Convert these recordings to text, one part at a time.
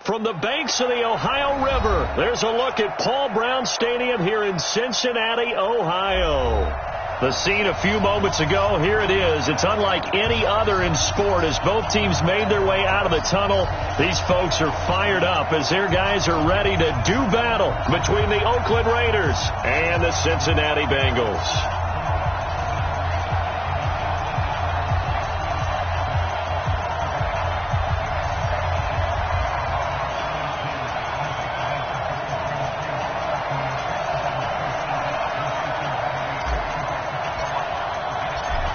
From the banks of the Ohio River, there's a look at Paul Brown Stadium here in Cincinnati, Ohio. The scene a few moments ago, here it is. It's unlike any other in sport as both teams made their way out of the tunnel. These folks are fired up as their guys are ready to do battle between the Oakland Raiders and the Cincinnati Bengals.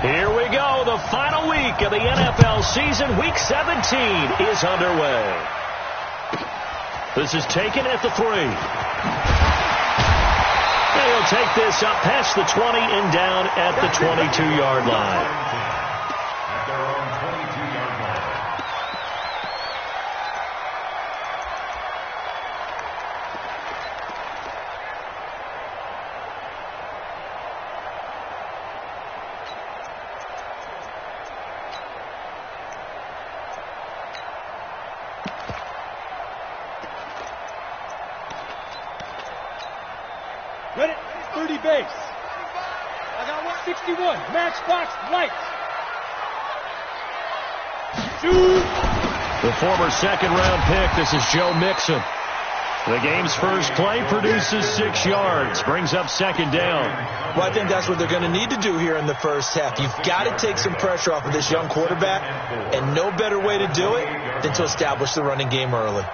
Here we go. The final week of the NFL season. Week 17 is underway. This is taken at the 3. And he'll take this up past the 20 and down at the 22-yard line. Ready, 30 base. I got 161. Matchbox lights. Shoot. The former second-round pick, this is Joe Mixon. The game's first play produces 6 yards, brings up second down. Well, I think that's what they're going to need to do here in the first half. You've got to take some pressure off of this young quarterback, and no better way to do it than to establish the running game early.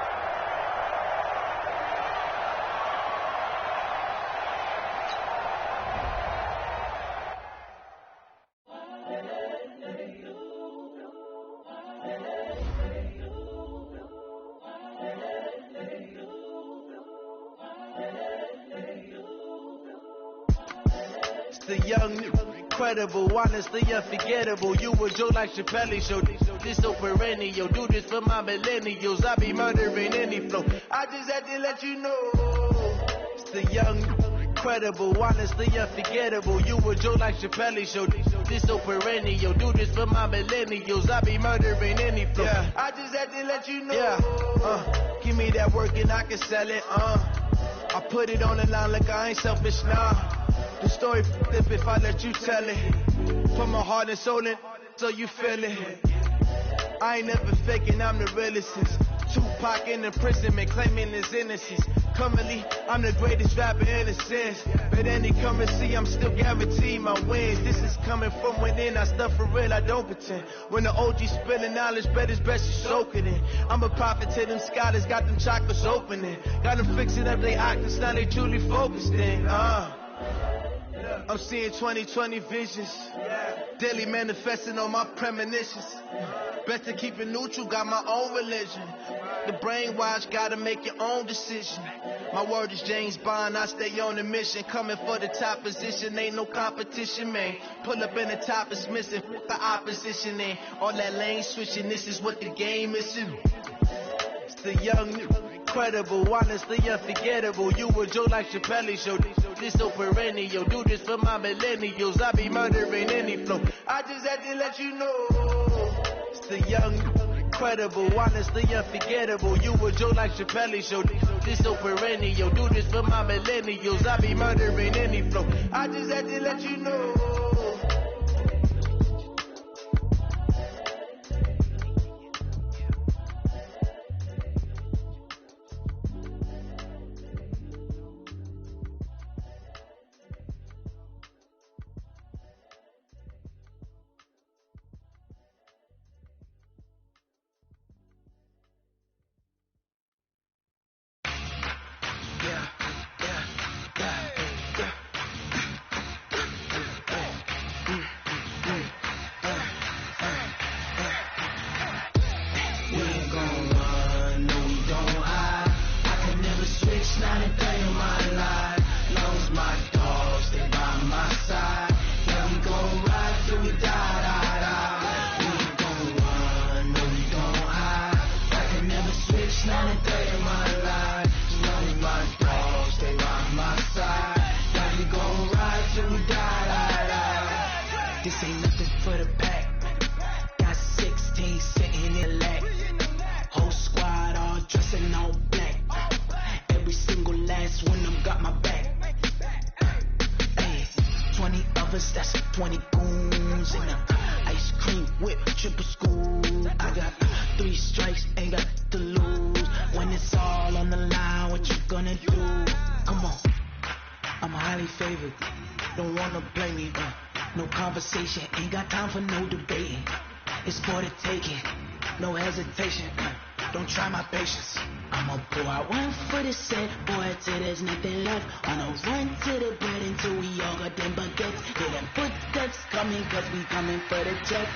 The young, incredible, honestly unforgettable. You were Joe like Chappelle show. This so perennial. Do this for my millennials. I be murdering any flow. I just had to let you know. It's the young, incredible, honestly unforgettable. You were Joe like Chappelle show. This so perennial. Do this for my millennials. I be murdering any flow. Yeah. I just had to let you know. Yeah. Give me that work and I can sell it. I put it on the line like I ain't selfish now. The story flip if I let you tell it. Put my heart and soul in so you feel it. I ain't never faking, I'm the realest. Tupac in imprisonment, claiming his innocence. Currently, I'm the greatest rapper in a sense. But any currency, I'm still guaranteed my wins. This is coming from within, I stuff for real, I don't pretend. When the OG spilling knowledge, bet it's best you soak it in. I'm a prophet to them scholars, got them chakras opening. Got them fixing up they octaves, now they truly focused in. I'm seeing 2020 visions. Daily manifesting on my premonitions. Best to keep it neutral, got my own religion. The brainwash, gotta make your own decision. My word is James Bond, I stay on the mission. Coming for the top position, ain't no competition, man. Pull up in the top, it's missing, the opposition in. All that lane switching, this is what the game is. It's the young, incredible, honestly unforgettable. You were Joe like Chappelle show. This so perennial. Do this for my millennials. I be murdering any flow. I just had to let you know. It's the young, incredible, honestly unforgettable. You were Joe like Chappelle show. This so perennial. Do this for my millennials. I be murdering any flow. I just had to let you know. This ain't nothing for the pack. Got 16 sitting in lack. Whole squad all dressing lovers, that's 20 goons. And ice cream whip, triple scoop. I got 3 strikes, ain't got to lose. When it's all on the line, what you gonna do? Come on, I'm highly favored. Don't wanna blame me, no conversation, ain't got time for no debating. It's for the taking, no hesitation. Don't try my patience. I'ma pour out one for the set, boy, till there's nothing left. On a run to the bread until we all got them baguettes. Hear them footsteps coming, cause we coming for the check.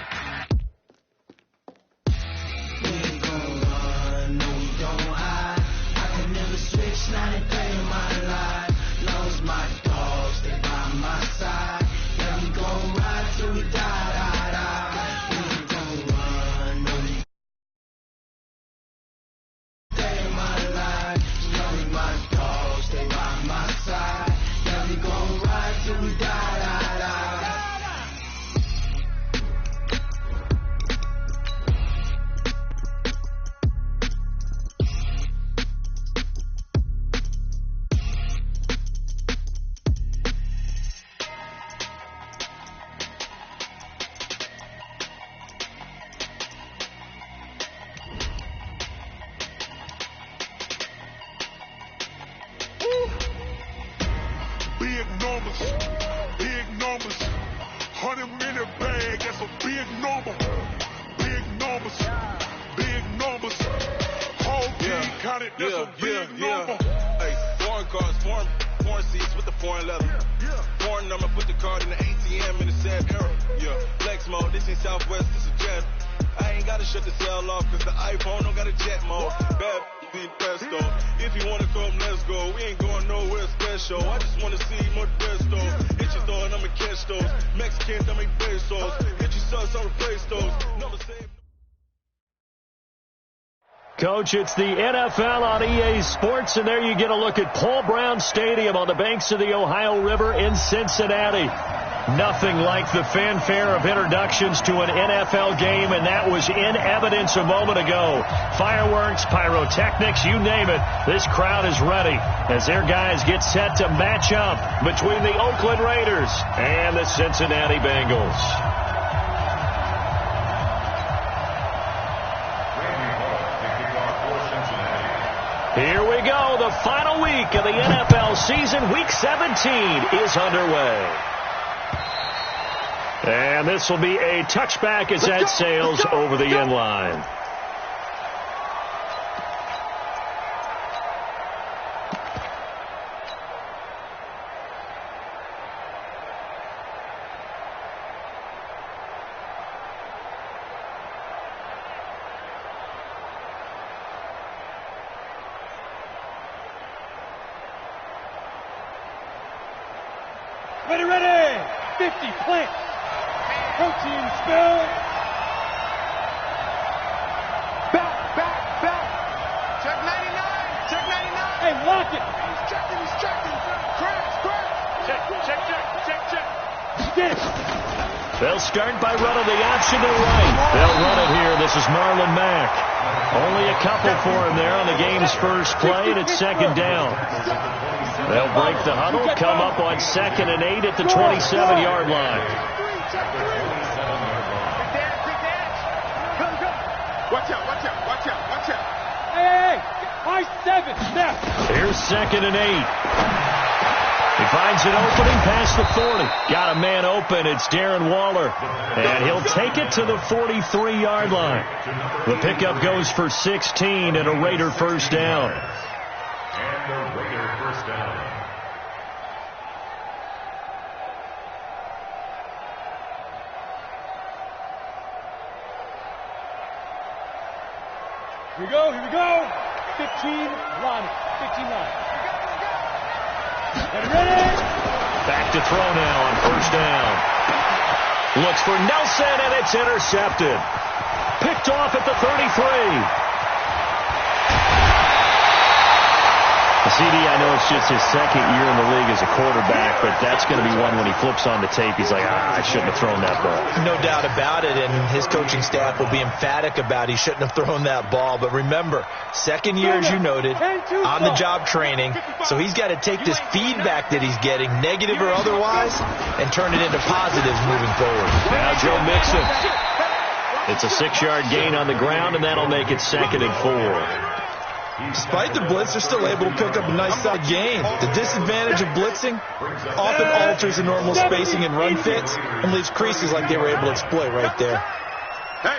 We ain't gon' run, no we don't hide. I can never switch, not a day in my life. Long as my dogs stay by my side. Yeah, we gon' ride till we die, die, die. We ain't gon' run, no we day in my life. Long as my dogs stay by my side. Yeah, we gon' ride till we die, die, die. Big numbers, 100 minute bag, that's a big number. Big numbers, whole team counted, that's a big number. Hey, foreign cars, foreign seats with the foreign leather. Foreign number, put the card in the ATM in the sad era. Yeah, flex mode, this ain't Southwest, this is Jet. I ain't gotta shut the cell off, cause the iPhone don't got a jet mode. Bad be pesto. If you wanna come, let's go. We ain't going nowhere special. I just wanna see Modesto. Hit your door and I'ma catch those. Mexicans, I make pesos. Hit your sus, I'll replace those. Never save. Coach, it's the NFL on EA Sports, and there you get a look at Paul Brown Stadium on the banks of the Ohio River in Cincinnati. Nothing like the fanfare of introductions to an NFL game, and that was in evidence a moment ago. Fireworks, pyrotechnics, you name it. This crowd is ready as their guys get set to match up between the Oakland Raiders and the Cincinnati Bengals. Here we go. The final week of the NFL season. Week 17 is underway. And this will be a touchback as that sails over the end line. Ready, 50, plant. Protein spill. Back. Check 99. Hey, lock it. He's checking. Check. Get it. They'll start by running the option to the right. They'll run it here. This is Marlon Mack. Only a couple for him there on the game's first play, and it's second down. They'll break the huddle, come up on 2nd and 8 at the 27-yard line. Watch out. Hey, high 7, snap. Here's 2nd and 8. He finds an opening past the 40. Got a man open. It's Darren Waller. And he'll take it to the 43-yard line. The pickup goes for 16 and a Raider first down. Here we go. 15 line. Ready? Back to throw now on first down. Looks for Nelson, and it's intercepted. Picked off at the 33. CD, I know it's just his second year in the league as a quarterback, but that's going to be one when he flips on the tape, he's like, I shouldn't have thrown that ball. No doubt about it, and his coaching staff will be emphatic about he shouldn't have thrown that ball. But remember, second year, as you noted, on-the-job training, so he's got to take this feedback that he's getting, negative or otherwise, and turn it into positives moving forward. Now Joe Mixon. It's a 6-yard gain on the ground, and that'll make it 2nd and 4. Despite the blitz, they're still able to pick up a nice side gain. The disadvantage of blitzing often alters the normal spacing and run fits and leaves creases like they were able to exploit right there. Hey.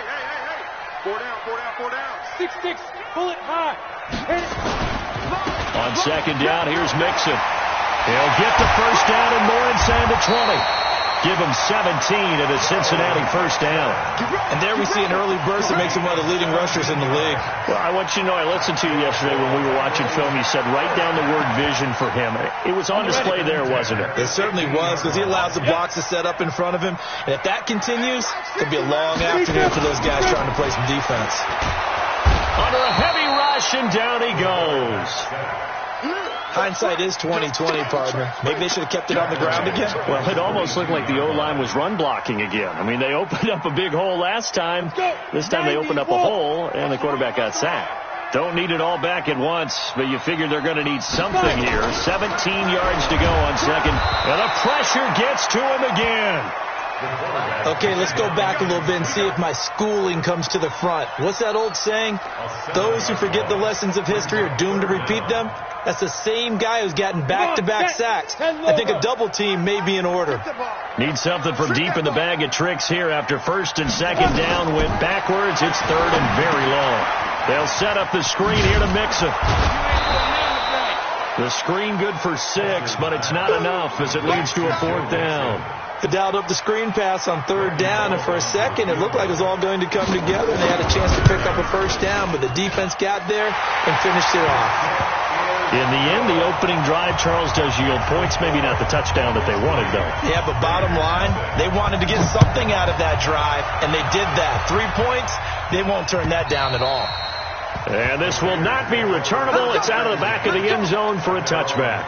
4 down. 6-6. Pull it high. Hit it. On 2nd down, here's Mixon. He'll get the first down and more inside the 20. Give him 17 at a Cincinnati first down. And there we see an early burst that makes him one of the leading rushers in the league. Well, I want you to know, I listened to you yesterday when we were watching film. You said write down the word vision for him. It was on display there, wasn't it? It certainly was, because he allows the blocks to set up in front of him. And if that continues, it could be a long afternoon for those guys trying to play some defense. Under a heavy rush, and down he goes. Hindsight is 20/20, partner. Maybe they should have kept it on the ground again. Well, it almost looked like the O-line was run blocking again. I mean, they opened up a big hole last time. This time they opened up a hole, and the quarterback got sacked. Don't need it all back at once, but you figure they're going to need something here. 17 yards to go on 2nd, and the pressure gets to him again. Okay, let's go back a little bit and see if my schooling comes to the front. What's that old saying? Those who forget the lessons of history are doomed to repeat them. That's the same guy who's gotten back-to-back sacks. I think a double team may be in order. Need something from deep in the bag of tricks here. After 1st and 2nd down went backwards, it's 3rd and very long. They'll set up the screen here to Mixon. The screen good for 6, but it's not enough as it leads to a 4th down. They dialed up the screen pass on 3rd down, and for a second it looked like it was all going to come together, and they had a chance to pick up a first down, but the defense got there and finished it off. In the end, the opening drive, Charles, does yield points. Maybe not the touchdown that they wanted, though. Yeah, but bottom line, they wanted to get something out of that drive, and they did that. 3 points, they won't turn that down at all. And this will not be returnable. It's out of the back of the end zone for a touchback.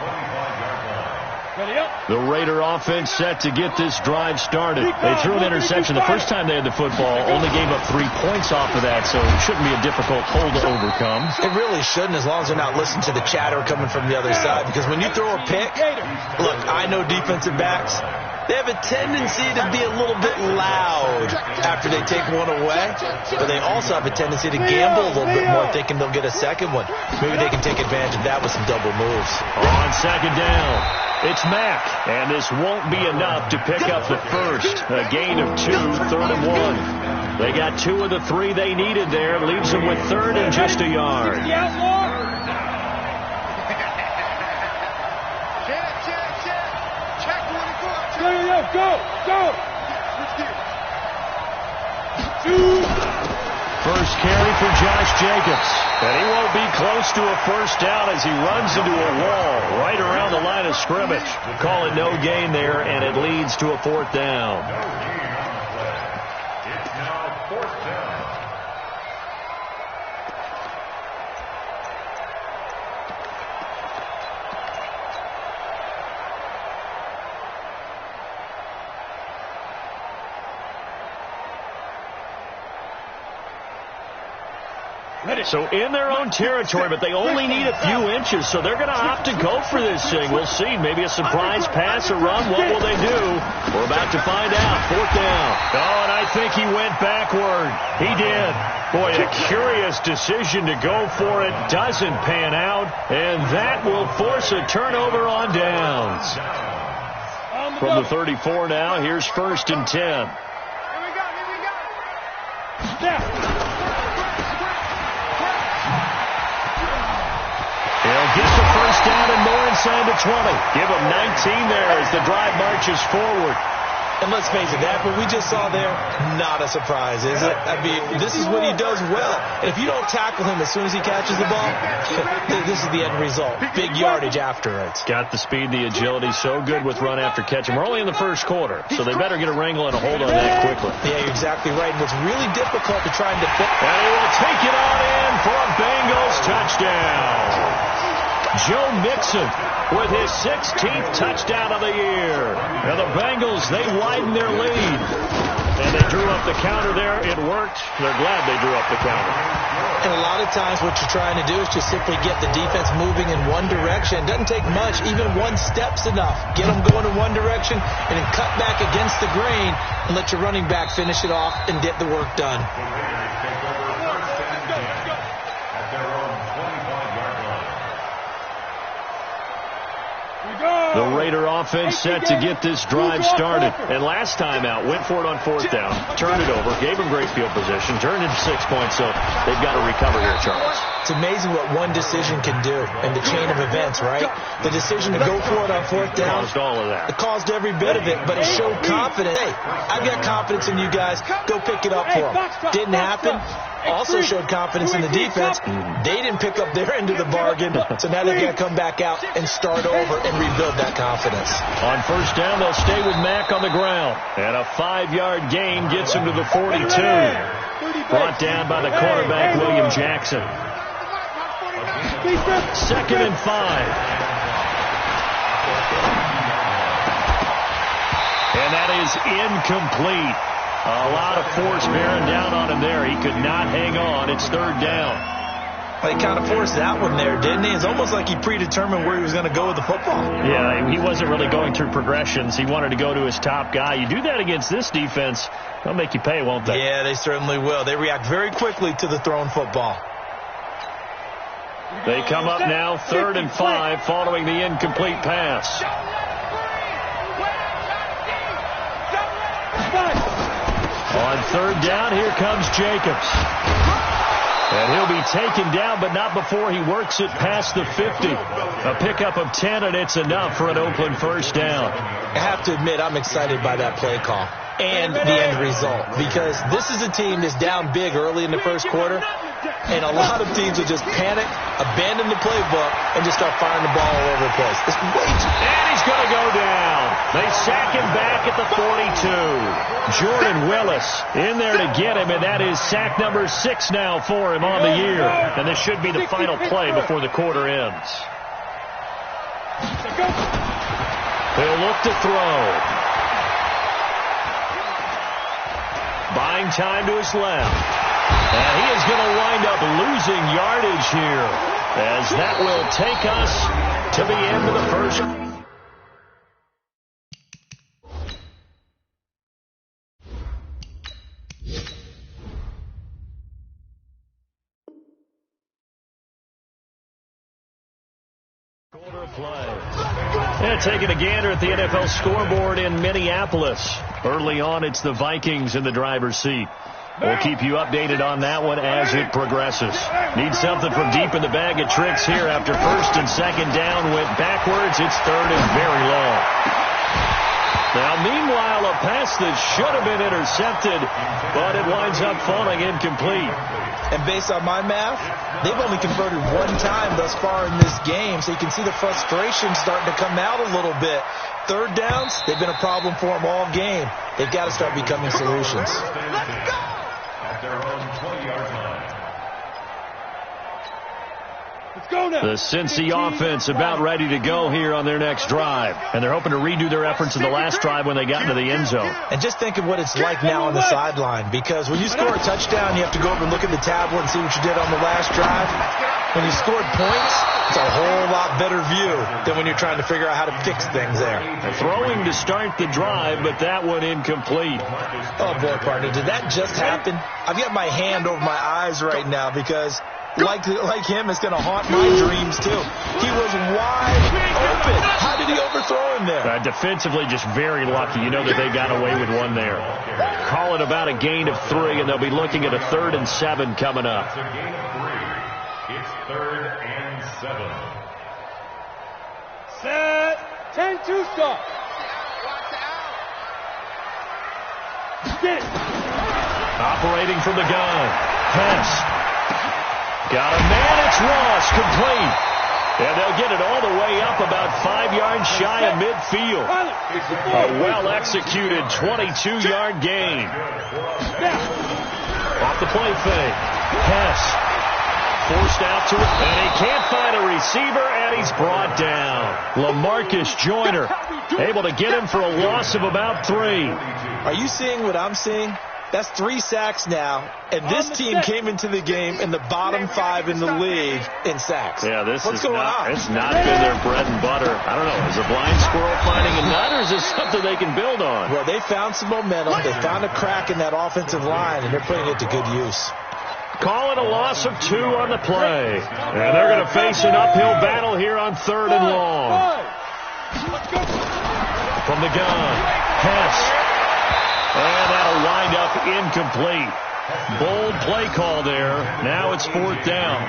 The Raider offense set to get this drive started. They threw an interception the first time they had the football, only gave up 3 points off of that, so it shouldn't be a difficult hole to overcome. It really shouldn't, as long as they're not listening to the chatter coming from the other side, because when you throw a pick, look, I know defensive backs, they have a tendency to be a little bit loud after they take one away, but they also have a tendency to gamble a little bit more, thinking they'll get a second one. Maybe they can take advantage of that with some double moves. On 2nd down, it's Mack, and this won't be enough to pick up the first. A gain of 2, 3rd and 1. They got 2 of the 3 they needed there. Leaves them with 3rd and just a yard. Go! First carry for Josh Jacobs. And he won't be close to a first down as he runs into a wall right around the line of scrimmage. Call it no gain there, and it leads to a 4th down. So in their own territory, but they only need a few inches, so they're going to opt to go for this thing. We'll see. Maybe a surprise pass or run. What will they do? We're about to find out. 4th down. Oh, and I think he went backward. He did. Boy, a curious decision to go for it. Doesn't pan out, and that will force a turnover on downs. From the 34 now, here's 1st and 10. Here we go. He'll get the first down and more inside the 20. Give him 19 there as the drive marches forward. And let's face it, that what we just saw there, not a surprise, is it? I mean, this is what he does well. And if you don't tackle him as soon as he catches the ball, this is the end result. Big yardage after it. Got the speed, the agility, so good with run after catch. And we're only in the first quarter, so they better get a wrangle and a hold on that quickly. Yeah, you're exactly right. And it's really difficult to try and defend. And he will take it on in for a Bengals touchdown. Joe Mixon with his 16th touchdown of the year. And the Bengals, they widen their lead. And they drew up the counter there. It worked. They're glad they drew up the counter. And a lot of times what you're trying to do is just simply get the defense moving in one direction. It doesn't take much. Even one step's enough. Get them going in one direction and then cut back against the grain and let your running back finish it off and get the work done. The Raider offense set to get this drive started. And last time out, went for it on 4th down, turned it over, gave them great field position, turned it to 6 points, so they've got to recover here, Charles. It's amazing what one decision can do in the chain of events, right? The decision to go for it on 4th down. Caused all of that. It caused every bit of it, but it showed confidence. Hey, I've got confidence in you guys. Go pick it up for them. Didn't happen. Also showed confidence in the defense. They didn't pick up their end of the bargain, so now they've got to come back out and start over and rebuild that confidence. On 1st down, they'll stay with Mack on the ground. And a 5-yard gain gets him to the 42. Brought down by the quarterback, William Jackson. 2nd and 5. And that is incomplete. A lot of force bearing down on him there. He could not hang on. It's 3rd down. Well, he kind of forced that one there, didn't he? It's almost like he predetermined where he was going to go with the football. Yeah, he wasn't really going through progressions. He wanted to go to his top guy. You do that against this defense, they'll make you pay, won't they? Yeah, they certainly will. They react very quickly to the thrown football. They come up now 3rd and 5 following the incomplete pass. On 3rd down, here comes Jacobs. And he'll be taken down, but not before he works it past the 50. A pickup of 10, and it's enough for an Oakland 1st down. I have to admit, I'm excited by that play call and the end result, because this is a team that's down big early in the 1st quarter, and a lot of teams will just panic, abandon the playbook, and just start firing the ball all over the place. It's way too... And he's going to go down. They sack him back at the 42. Jordan Willis in there to get him, and that is sack number 6 now for him on the year. And this should be the final play before the quarter ends. He'll look to throw. Buying time to his left. And he is going to wind up losing yardage here, as that will take us to the end of the 1st. Quarter play. And taking a gander at the NFL scoreboard in Minneapolis. Early on, it's the Vikings in the driver's seat. We'll keep you updated on that one as it progresses. Need something from deep in the bag of tricks here after 1st and 2nd down went backwards. It's 3rd and very long. Now, meanwhile, a pass that should have been intercepted, but it winds up falling incomplete. And based on my math, they've only converted 1 time thus far in this game, so you can see the frustration starting to come out a little bit. 3rd downs, they've been a problem for them all game. They've got to start becoming solutions. Let's go! At their own 20-yard line. The Cincy offense about ready to go here on their next drive. And they're hoping to redo their efforts in the last drive when they got into the end zone. And just think of what it's like now on the sideline, because when you score a touchdown, you have to go over and look at the tablet and see what you did on the last drive. When you scored points, it's a whole lot better view than when you're trying to figure out how to fix things there. They're throwing to start the drive, but that one incomplete. Oh, boy, partner, did that just happen? I've got my hand over my eyes right now because... Like him, it's going to haunt my dreams, too. He was wide open. How did he overthrow him there? Defensively, just very lucky. You know that they got away with one there. Call it about a gain of 3, and they'll be looking at a 3rd and 7 coming up. It's a gain of 3. It's 3rd and 7. Set. 10-2 stop. Get it. Operating from the gun. Pass. Got a man, it's Ross, complete. And they'll get it all the way up about 5 yards shy of midfield. A well-executed 22-yard gain. Off the play fake. Pass. Forced out to it, and he can't find a receiver, and he's brought down. LaMarcus Joyner able to get him for a loss of about 3. Are you seeing what I'm seeing? That's 3 sacks now, and this team came into the game in the bottom 5 in the league in sacks. Yeah, What's going on? It's not been their bread and butter. I don't know. Is a blind squirrel finding a nut, or is this something they can build on? Well, they found some momentum. They found a crack in that offensive line, and they're putting it to good use. Call it a loss of 2 on the play. And they're going to face an uphill battle here on 3rd and long. From the gun, pass. And that'll wind up incomplete. Bold play call there. Now it's 4th down.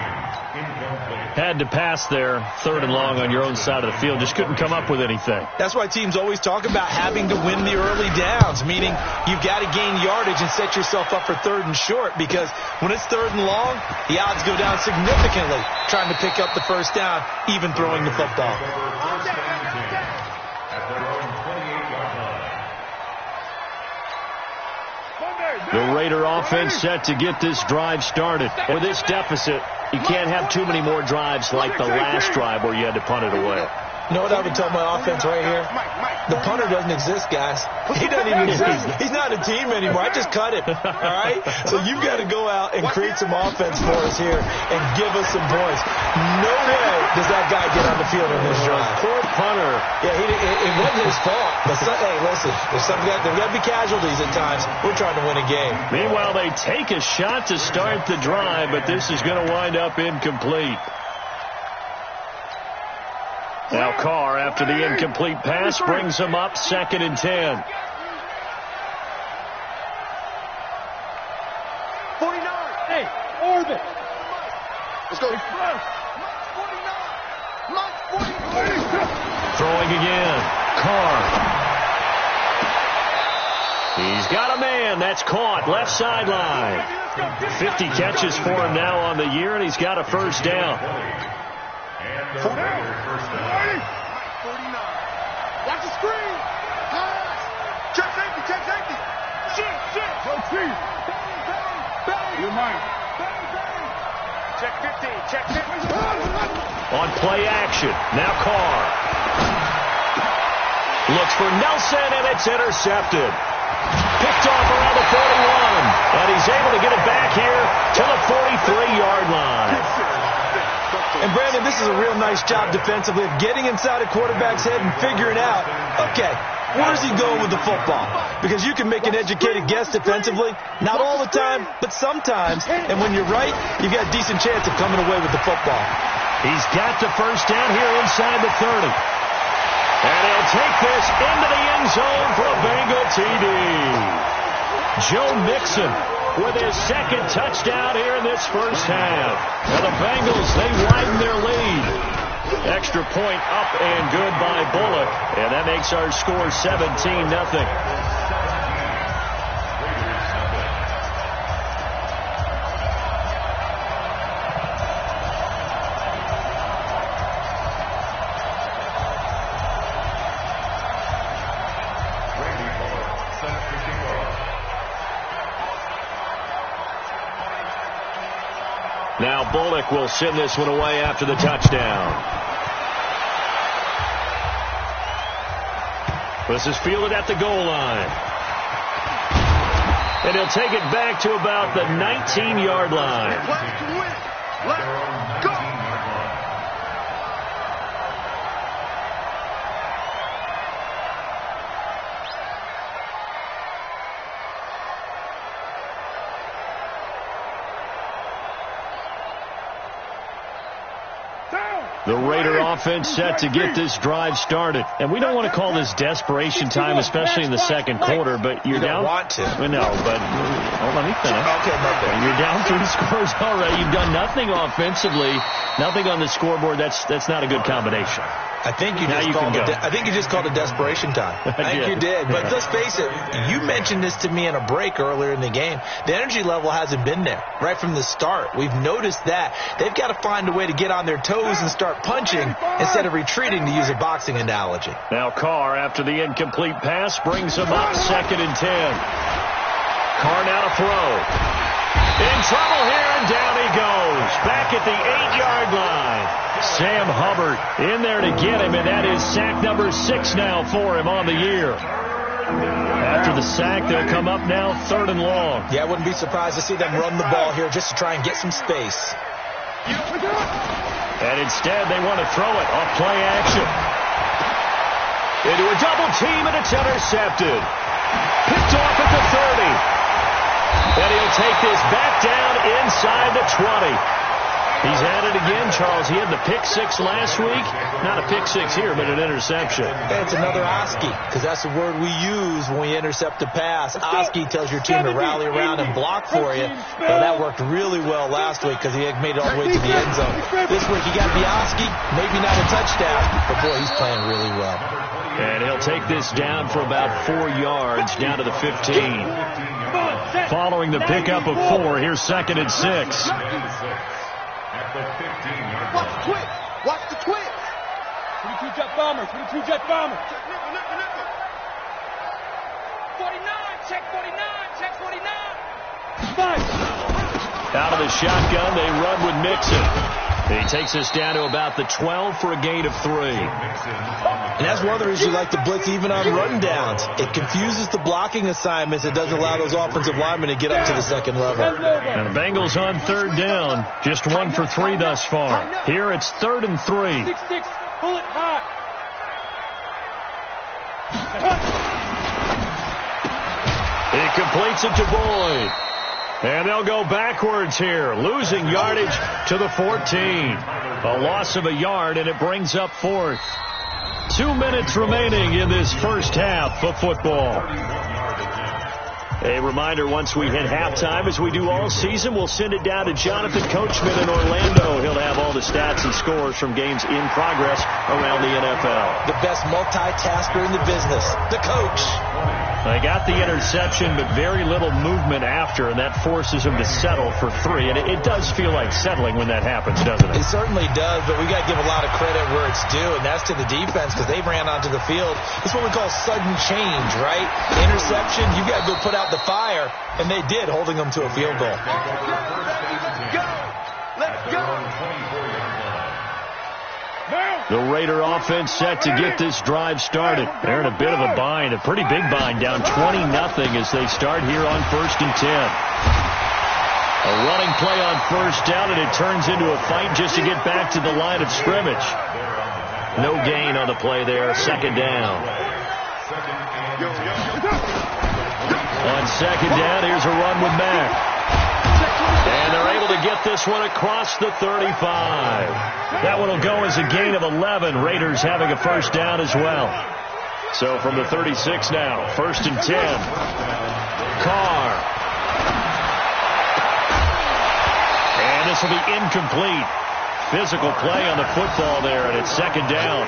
Had to pass there, 3rd and long on your own side of the field. Just couldn't come up with anything. That's why teams always talk about having to win the early downs, meaning you've got to gain yardage and set yourself up for 3rd and short, because when it's 3rd and long, the odds go down significantly trying to pick up the first down, even throwing the football. The Raider offense set to get this drive started. With this deficit, you can't have too many more drives like the last drive where you had to punt it away. You know what I would tell my offense right here? The punter doesn't exist, guys. He doesn't even exist. He's not a team anymore. I just cut him, all right? So you've got to go out and create some offense for us here and give us some points. No way does that guy get on the field in this drive. Poor punter. Yeah, it wasn't his fault. But hey, listen, there's got to be casualties at times. We're trying to win a game. Meanwhile, they take a shot to start the drive, but this is going to wind up incomplete. Now Carr, after the incomplete pass, brings him up 2nd and 10. 49. Hey, orbit. Let's go. Throwing again. Carr. He's got a man. That's caught. Left sideline. 50 catches for him now on the year, and he's got a first down. Watch the screen. Check safety. Shit. Go see. You're mine. Check 15. On play action. Now Carr. Looks for Nelson, and it's intercepted. Picked off around the 41. And he's able to get it back here to the 43-yard line. And, Brandon, this is a real nice job defensively of getting inside a quarterback's head and figuring out, okay, where's he going with the football? Because you can make an educated guess defensively, not all the time, but sometimes. And when you're right, you've got a decent chance of coming away with the football. He's got the first down here inside the 30. And he'll take this into the end zone for a Bengal TD. Joe Mixon with his 2nd touchdown here in this first half. And the Bengals, they widen their lead. Extra point up and good by Bullock. And that makes our score 17-0. Now Bullock will send this one away after the touchdown. This is fielded at the goal line. And he'll take it back to about the 19-yard line. Let's go. The Raider offense set to get this drive started. And we don't want to call this desperation time, especially in the second quarter, but you're down. You don't want to. No, but let me finish. Okay, nothing. You're down 3 scores already. You've done nothing offensively, nothing on the scoreboard. That's not a good combination. I think you just called it desperation time. I think you did. But let's face it, you mentioned this to me in a break earlier in the game. The energy level hasn't been there right from the start. We've noticed that. They've got to find a way to get on their toes and start punching instead of retreating, to use a boxing analogy. Now Carr, after the incomplete pass, brings him up 2nd and 10. Carr now to throw. In trouble here, and down he goes. Back at the 8-yard line. Sam Hubbard in there to get him, and that is sack number 6 now for him on the year. After the sack, they'll come up now 3rd and long. Yeah, I wouldn't be surprised to see them run the ball here just to try and get some space. And instead, they want to throw it off play action. Into a double team, and it's intercepted. Picked off at the 30. And he'll take this back down inside the 20. He's at it again, Charles. He had the pick 6 last week. Not a pick 6 here, but an interception. And it's another Oski, because that's the word we use when we intercept a pass. Oski tells your team to rally around and block for you. Well, that worked really well last week because he had made it all the way to the end zone. This week he got the Oski, maybe not a touchdown, but boy, he's playing really well. And he'll take this down for about 4 yards, down to the 15. Following the pickup of 4, here's 2nd and 6. Watch the twitch. Watch the twitch. 22 jet bomber. 22 jet bomber. 49. Check 49. Check 49. Nice. Out of the shotgun, they run with Mixon. He takes us down to about the 12 for a gain of 3. And that's one of the reasons you like to blitz even on run downs. It confuses the blocking assignments. It doesn't allow those offensive linemen to get up to the 2nd level. And the Bengals on 3rd down. Just 1 for 3 thus far. Here it's 3rd and 3. 6-6. Pull it high. He completes it to Boyd. And they'll go backwards here, losing yardage to the 14. A loss of a yard, and it brings up 4th. 2 minutes remaining in this first half of football. A reminder, once we hit halftime, as we do all season, we'll send it down to Jonathan Coachman in Orlando. He'll have all the stats and scores from games in progress around the NFL. The best multitasker in the business, the coach. They got the interception, but very little movement after, and that forces him to settle for 3. And it does feel like settling when that happens, doesn't it? It certainly does, but we got to give a lot of credit where it's due, and that's to the defense because they ran onto the field. It's what we call sudden change, right? Interception, you got to go put out the fire, and they did, holding them to a field goal. Let's go. The Raider offense set to get this drive started. They're in a bit of a bind, a pretty big bind, down 20-0 as they start here on 1st and 10. A running play on 1st down, and it turns into a fight just to get back to the line of scrimmage. No gain on the play there, 2nd down. On 2nd down, here's a run with Mack. And they're able to get this one across the 35. That one will go as a gain of 11. Raiders having a 1st down as well. So from the 36 now, 1st and 10. Carr. And this will be incomplete. Physical play on the football there, and it's 2nd down.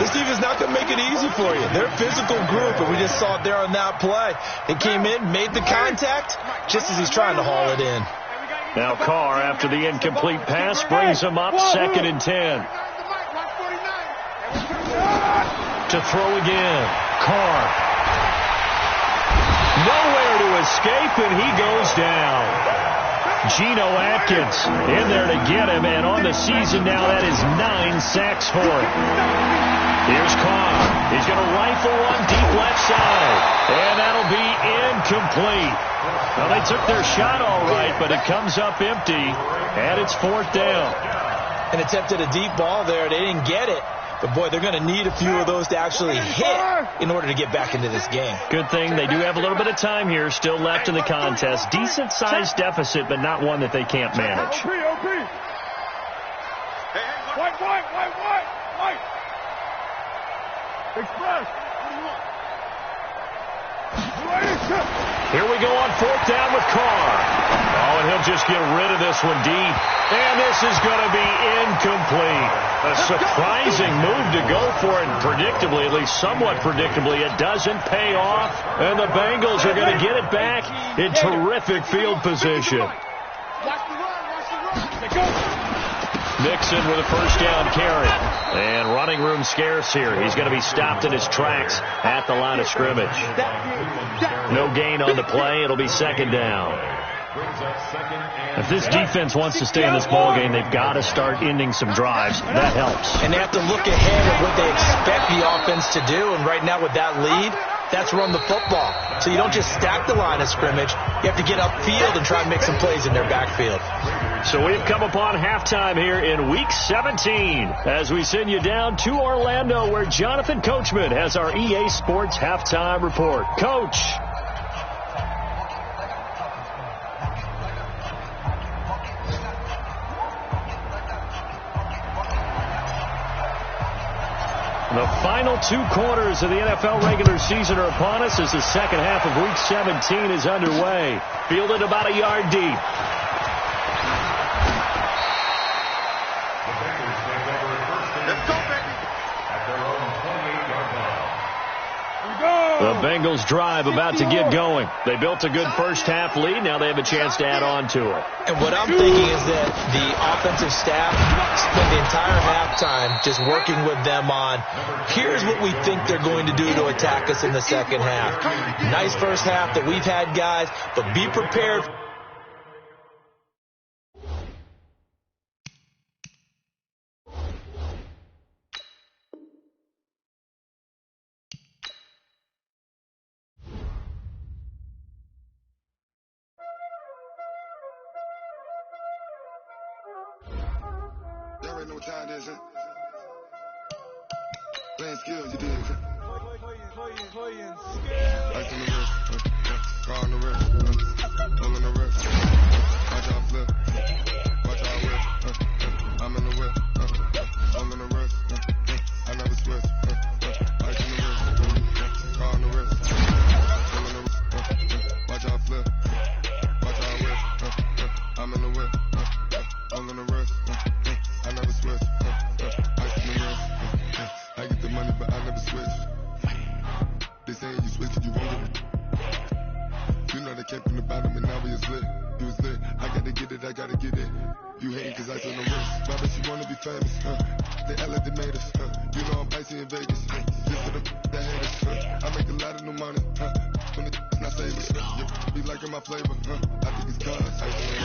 This defense is not going to make it easy for you. They're a physical group, and we just saw it there on that play. It came in, made the contact, just as he's trying to haul it in. Now Carr, after the incomplete pass, brings him up 2nd and 10. To throw again. Carr. Nowhere to escape, and he goes down. Geno Atkins in there to get him, and on the season now, that is 9 sacks for him. Here's Carr. He's going to rifle one deep left side, and that'll be incomplete. Well, they took their shot all right, but it comes up empty, and it's 4th down. And attempted a deep ball there. They didn't get it. But, boy, they're going to need a few of those to actually hit in order to get back into this game. Good thing they do have a little bit of time here still left in the contest. Decent-sized deficit, but not one that they can't manage. White. Express. Here we go on 4th down with Carr. Oh, and he'll just get rid of this one deep. And this is going to be incomplete. A surprising move to go for it, and predictably, at least somewhat predictably, it doesn't pay off. And the Bengals are going to get it back in terrific field position. Mixon with a 1st down carry. And running room scarce here. He's going to be stopped in his tracks at the line of scrimmage. No gain on the play. It'll be 2nd down. If this defense wants to stay in this ballgame, they've got to start ending some drives. That helps. And they have to look ahead at what they expect the offense to do. And right now with that lead, that's run the football. So you don't just stack the line of scrimmage. You have to get upfield and try and make some plays in their backfield. So we've come upon halftime here in Week 17 as we send you down to Orlando where Jonathan Coachman has our EA Sports Halftime Report. Coach. The final 2 quarters of the NFL regular season are upon us as the second half of Week 17 is underway. Fielded about a yard deep. The Bengals drive about to get going. They built a good first-half lead. Now they have a chance to add on to it. And what I'm thinking is that the offensive staff spent the entire halftime just working with them on, here's what we think they're going to do to attack us in the second half. Nice first half that we've had, guys, but be prepared. Know what time it is, huh? Playing skills, you did. Ice in the wrist, car on the wrist, pull on the wrist, watch out flip, watch out whip, I'm in the whip, all in the wrist, I never switch, ice in the wrist, car on the wrist, pull on the wrist, watch out flip, watch out whip, I'm in the whip, all in the wrist, I never switch, ice in the wrist, I get the money but I never switch. They saying you switch and you won't get it. You know they came from the bottom and now we is lit. You was lit, I gotta get it, I gotta get it. You hating cause ice on the wrist. Why she wanna be famous, They act like they made us, You know I'm icy in Vegas, Just for the that haters, I make a lot of new money, When it's not saving, You be liking my flavor, I think it's cause ice on the wrist.